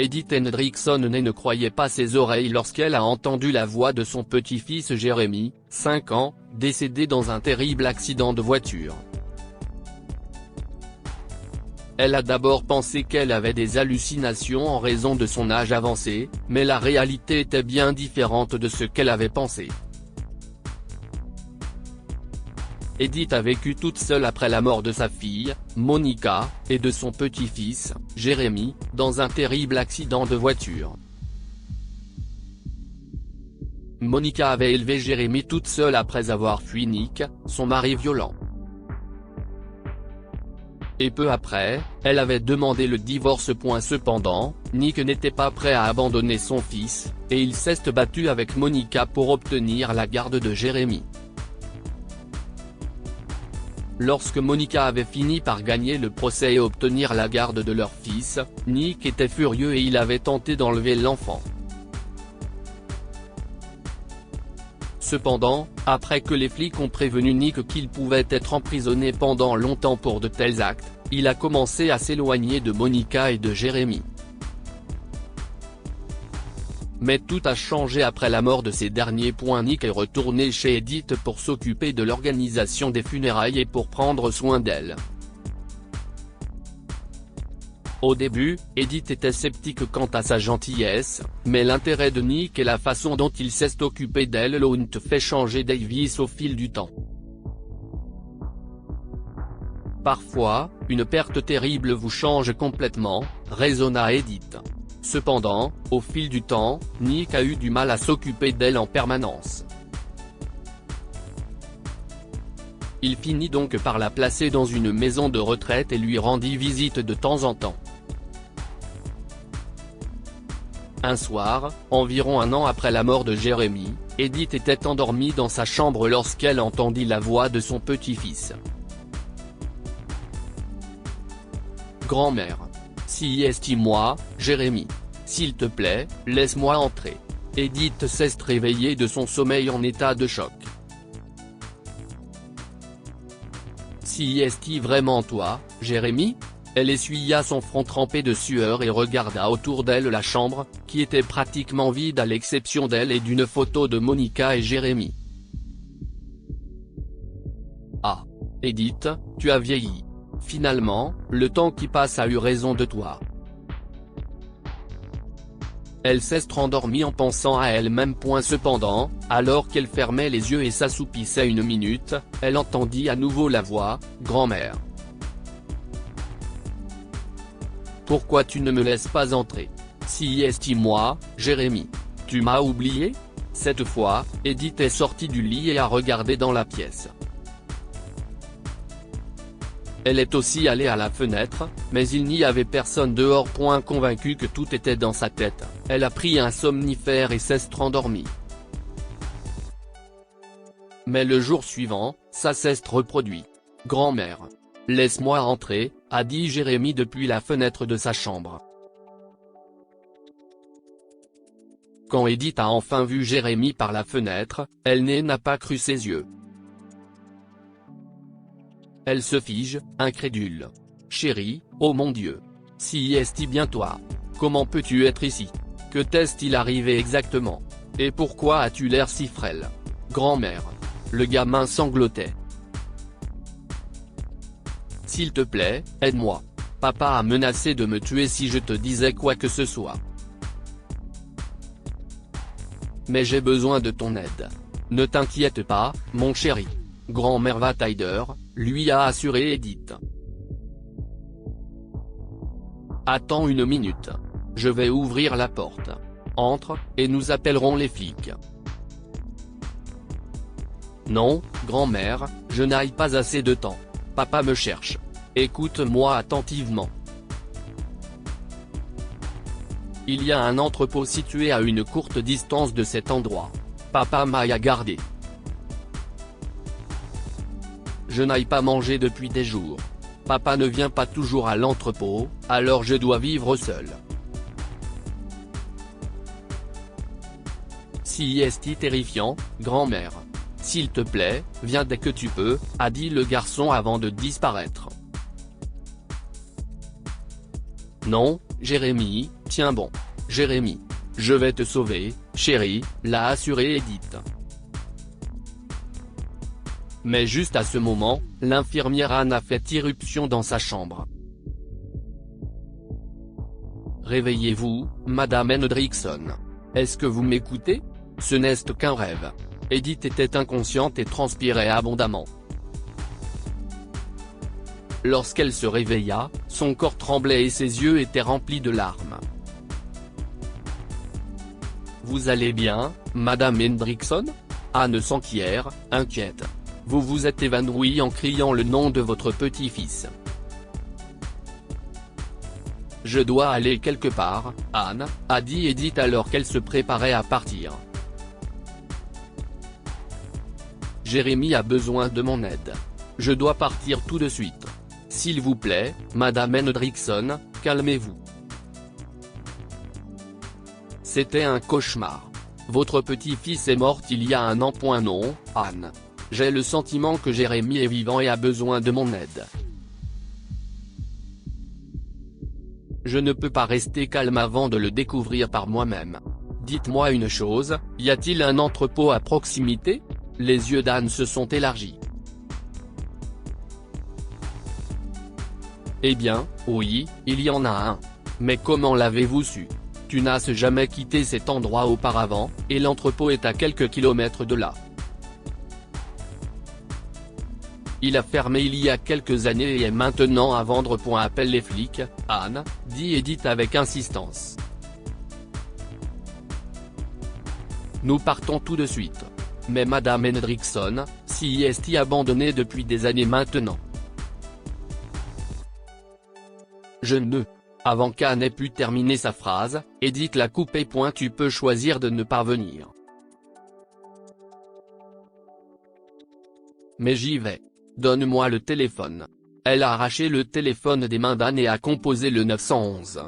Edith Hendrickson ne croyait pas ses oreilles lorsqu'elle a entendu la voix de son petit-fils Jérémy, 5 ans, décédé dans un terrible accident de voiture. Elle a d'abord pensé qu'elle avait des hallucinations en raison de son âge avancé, mais la réalité était bien différente de ce qu'elle avait pensé. Edith a vécu toute seule après la mort de sa fille, Monica, et de son petit-fils, Jérémy, dans un terrible accident de voiture. Monica avait élevé Jérémy toute seule après avoir fui Nick, son mari violent. Et peu après, elle avait demandé le divorce. Cependant, Nick n'était pas prêt à abandonner son fils, et il s'est battu avec Monica pour obtenir la garde de Jérémy. Lorsque Monica avait fini par gagner le procès et obtenir la garde de leur fils, Nick était furieux et il avait tenté d'enlever l'enfant. Cependant, après que les flics ont prévenu Nick qu'il pouvait être emprisonné pendant longtemps pour de tels actes, il a commencé à s'éloigner de Monica et de Jérémy. Mais tout a changé après la mort de ces derniers. Nick est retourné chez Edith pour s'occuper de l'organisation des funérailles et pour prendre soin d'elle. Au début, Edith était sceptique quant à sa gentillesse, mais l'intérêt de Nick et la façon dont il s'est occupé d'elle l'ont fait changer Davis au fil du temps. Parfois, une perte terrible vous change complètement, raisonna Edith. Cependant, au fil du temps, Nick a eu du mal à s'occuper d'elle en permanence. Il finit donc par la placer dans une maison de retraite et lui rendit visite de temps en temps. Un soir, environ un an après la mort de Jérémy, Edith était endormie dans sa chambre lorsqu'elle entendit la voix de son petit-fils. Grand-mère. Si est-moi, Jérémy. S'il te plaît, laisse-moi entrer. Edith s'est réveillée de son sommeil en état de choc. Si est-il vraiment toi, Jérémy? Elle essuya son front trempé de sueur et regarda autour d'elle la chambre, qui était pratiquement vide à l'exception d'elle et d'une photo de Monica et Jérémy. Ah. Edith, tu as vieilli. Finalement, le temps qui passe a eu raison de toi. Elle s'est rendormie en pensant à elle-même. Cependant, alors qu'elle fermait les yeux et s'assoupissait une minute, elle entendit à nouveau la voix, « Grand-mère. Pourquoi tu ne me laisses pas entrer? Si est-moi, Jérémy. Tu m'as oublié ?» Cette fois, Edith est sortie du lit et a regardé dans la pièce. Elle est aussi allée à la fenêtre, mais il n'y avait personne dehors. Convaincue que tout était dans sa tête, elle a pris un somnifère et s'est endormie. Mais le jour suivant, ça s'est reproduit. « Grand-mère. Laisse-moi entrer », a dit Jérémy depuis la fenêtre de sa chambre. Quand Edith a enfin vu Jérémy par la fenêtre, elle n'a pas cru ses yeux. Elle se fige, incrédule. « Chérie, oh mon Dieu. Si est-il bien toi? Comment peux-tu être ici? Que t'est-il arrivé exactement? Et pourquoi as-tu l'air si frêle? Grand-mère. » Le gamin sanglotait. « S'il te plaît, aide-moi. Papa a menacé de me tuer si je te disais quoi que ce soit. Mais j'ai besoin de ton aide. Ne t'inquiète pas, mon chéri. » Grand-mère va t'aider, lui a assuré Edith. « Attends une minute. Je vais ouvrir la porte. Entre, et nous appellerons les flics. » Non, grand-mère, je n'ai pas assez de temps. Papa me cherche. Écoute-moi attentivement. Il y a un entrepôt situé à une courte distance de cet endroit. Papa m'a gardé. Je n'ai pas mangé depuis des jours. Papa ne vient pas toujours à l'entrepôt, alors je dois vivre seul. Si est-il terrifiant, grand-mère. S'il te plaît, viens dès que tu peux, a dit le garçon avant de disparaître. Non, Jérémy, Tiens bon. Jérémy. Je vais te sauver, chérie, l'a assuré Edith. Mais juste à ce moment, l'infirmière Anne a fait irruption dans sa chambre. Réveillez-vous, Madame Hendrickson. Est-ce que vous m'écoutez? Ce n'est qu'un rêve. Edith était inconsciente et transpirait abondamment. Lorsqu'elle se réveilla, son corps tremblait et ses yeux étaient remplis de larmes. Vous allez bien, Madame Hendrickson? Anne s'enquiert, inquiète. Vous vous êtes évanouie en criant le nom de votre petit-fils. Je dois aller quelque part, Anne, a dit Edith alors qu'elle se préparait à partir. Jérémy a besoin de mon aide. Je dois partir tout de suite. S'il vous plaît, Madame Hendrickson, calmez-vous. C'était un cauchemar. Votre petit-fils est mort il y a 1 an. Non, Anne. J'ai le sentiment que Jérémy est vivant et a besoin de mon aide. Je ne peux pas rester calme avant de le découvrir par moi-même. Dites-moi une chose, y a-t-il un entrepôt à proximité? Les yeux d'Anne se sont élargis. Eh bien, oui, il y en a un. Mais comment l'avez-vous su? Tu n'as jamais quitté cet endroit auparavant, et l'entrepôt est à quelques kilomètres de là. Il a fermé il y a quelques années et est maintenant à vendre. Appelle les flics, Anne, dit Edith avec insistance. Nous partons tout de suite. Mais Madame Hendrickson, si est abandonnée depuis des années maintenant. Je ne. Avant qu'Anne ait pu terminer sa phrase, Edith l'a coupée. Tu peux choisir de ne pas venir. Mais j'y vais. Donne-moi le téléphone. Elle a arraché le téléphone des mains d'Anne et a composé le 911.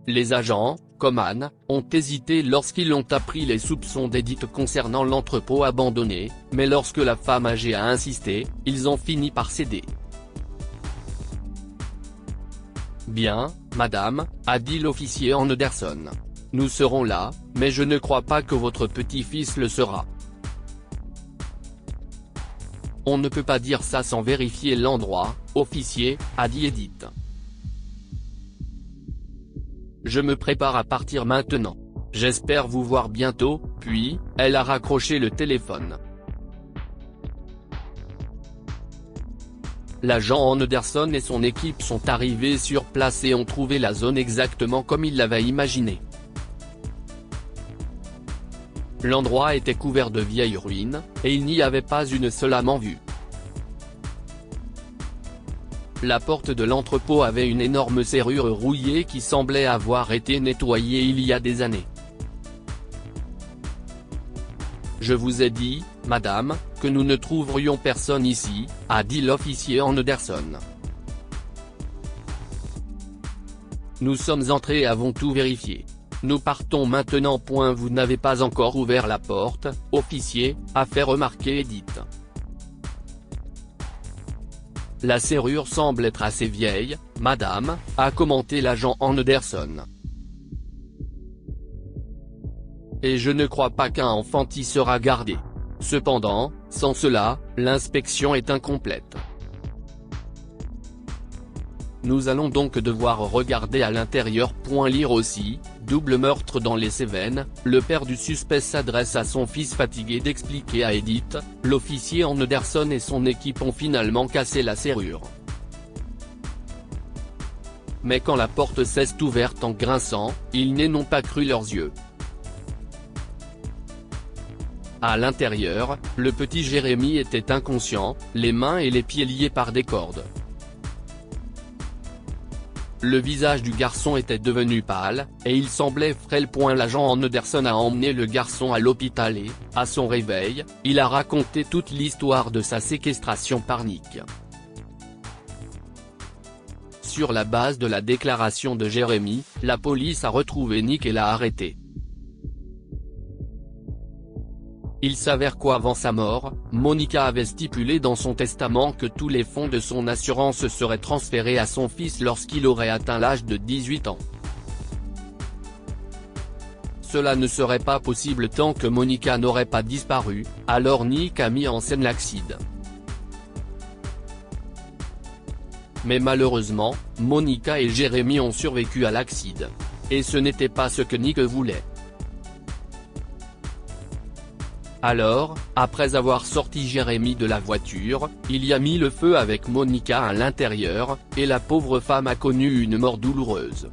Les agents, comme Anne, ont hésité lorsqu'ils ont appris les soupçons d'Edith concernant l'entrepôt abandonné, mais lorsque la femme âgée a insisté, ils ont fini par céder. Bien, madame, a dit l'officier Anderson. Nous serons là, mais je ne crois pas que votre petit-fils le sera. On ne peut pas dire ça sans vérifier l'endroit, officier, a dit Edith. Je me prépare à partir maintenant. J'espère vous voir bientôt, puis, elle a raccroché le téléphone. L'agent Anderson et son équipe sont arrivés sur place et ont trouvé la zone exactement comme ils l'avaient imaginé. L'endroit était couvert de vieilles ruines, et il n'y avait pas une seule âme en vue. La porte de l'entrepôt avait une énorme serrure rouillée qui semblait avoir été nettoyée il y a des années. Je vous ai dit, madame, que nous ne trouverions personne ici, a dit l'officier Anderson. Nous sommes entrés et avons tout vérifié. Nous partons maintenant. Vous n'avez pas encore ouvert la porte, officier, a fait remarquer Edith. La serrure semble être assez vieille, madame, a commenté l'agent Anderson. Et je ne crois pas qu'un enfant y sera gardé. Cependant, sans cela, l'inspection est incomplète. Nous allons donc devoir regarder à l'intérieur. Lire aussi, double meurtre dans les Cévennes, le père du suspect s'adresse à son fils fatigué d'expliquer à Edith, l'officier Anderson et son équipe ont finalement cassé la serrure. Mais quand la porte s'est ouverte en grinçant, ils n'ont pas cru leurs yeux. À l'intérieur, le petit Jérémy était inconscient, les mains et les pieds liés par des cordes. Le visage du garçon était devenu pâle, et il semblait frêle. L'agent Anderson a emmené le garçon à l'hôpital et, à son réveil, il a raconté toute l'histoire de sa séquestration par Nick. Sur la base de la déclaration de Jérémy, la police a retrouvé Nick et l'a arrêté. Il s'avère qu'avant sa mort, Monica avait stipulé dans son testament que tous les fonds de son assurance seraient transférés à son fils lorsqu'il aurait atteint l'âge de 18 ans. Cela ne serait pas possible tant que Monica n'aurait pas disparu, alors Nick a mis en scène l'accident. Mais malheureusement, Monica et Jérémy ont survécu à l'accident. Et ce n'était pas ce que Nick voulait. Alors, après avoir sorti Jérémy de la voiture, il y a mis le feu avec Monica à l'intérieur, et la pauvre femme a connu une mort douloureuse.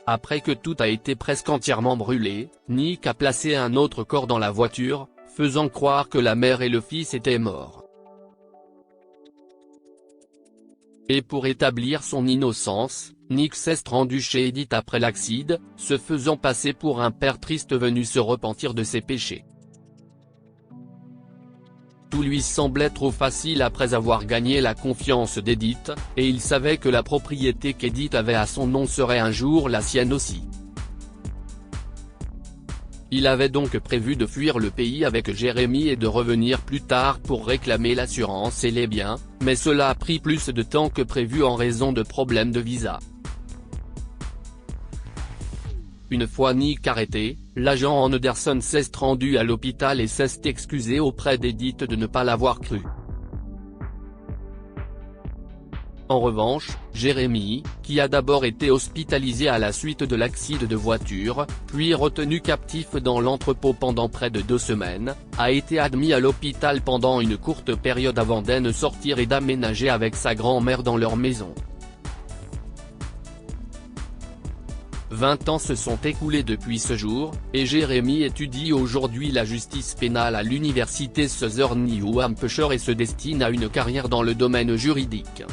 Après que tout a été presque entièrement brûlé, Nick a placé un autre corps dans la voiture, faisant croire que la mère et le fils étaient morts. Et pour établir son innocence, Nick s'est rendu chez Edith après l'accident, se faisant passer pour un père triste venu se repentir de ses péchés. Tout lui semblait trop facile après avoir gagné la confiance d'Edith, et il savait que la propriété qu'Edith avait à son nom serait un jour la sienne aussi. Il avait donc prévu de fuir le pays avec Jérémy et de revenir plus tard pour réclamer l'assurance et les biens, mais cela a pris plus de temps que prévu en raison de problèmes de visa. Une fois Nick arrêté, l'agent Anderson s'est rendu à l'hôpital et s'est excusé auprès d'Edith de ne pas l'avoir cru. En revanche, Jérémy, qui a d'abord été hospitalisé à la suite de l'accident de voiture, puis retenu captif dans l'entrepôt pendant près de 2 semaines, a été admis à l'hôpital pendant une courte période avant de sortir et d'aménager avec sa grand-mère dans leur maison. 20 ans se sont écoulés depuis ce jour, et Jérémy étudie aujourd'hui la justice pénale à l'université Southern New Hampshire et se destine à une carrière dans le domaine juridique.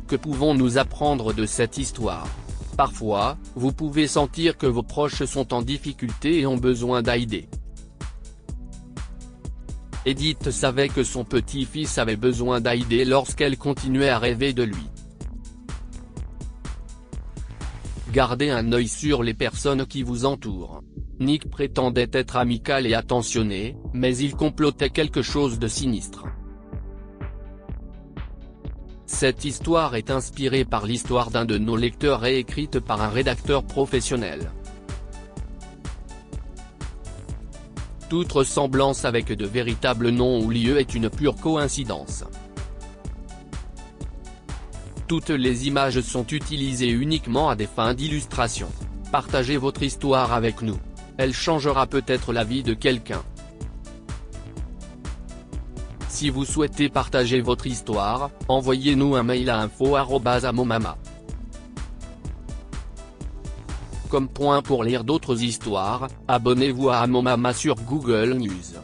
Que pouvons-nous apprendre de cette histoire? Parfois, vous pouvez sentir que vos proches sont en difficulté et ont besoin d'aide. Edith savait que son petit-fils avait besoin d'aide lorsqu'elle continuait à rêver de lui. Gardez un œil sur les personnes qui vous entourent. Nick prétendait être amical et attentionné, mais il complotait quelque chose de sinistre. Cette histoire est inspirée par l'histoire d'un de nos lecteurs et écrite par un rédacteur professionnel. Toute ressemblance avec de véritables noms ou lieux est une pure coïncidence. Toutes les images sont utilisées uniquement à des fins d'illustration. Partagez votre histoire avec nous. Elle changera peut-être la vie de quelqu'un. Si vous souhaitez partager votre histoire, envoyez-nous un mail à info@amomama. Comme point pour lire d'autres histoires, abonnez-vous à Amomama sur Google News.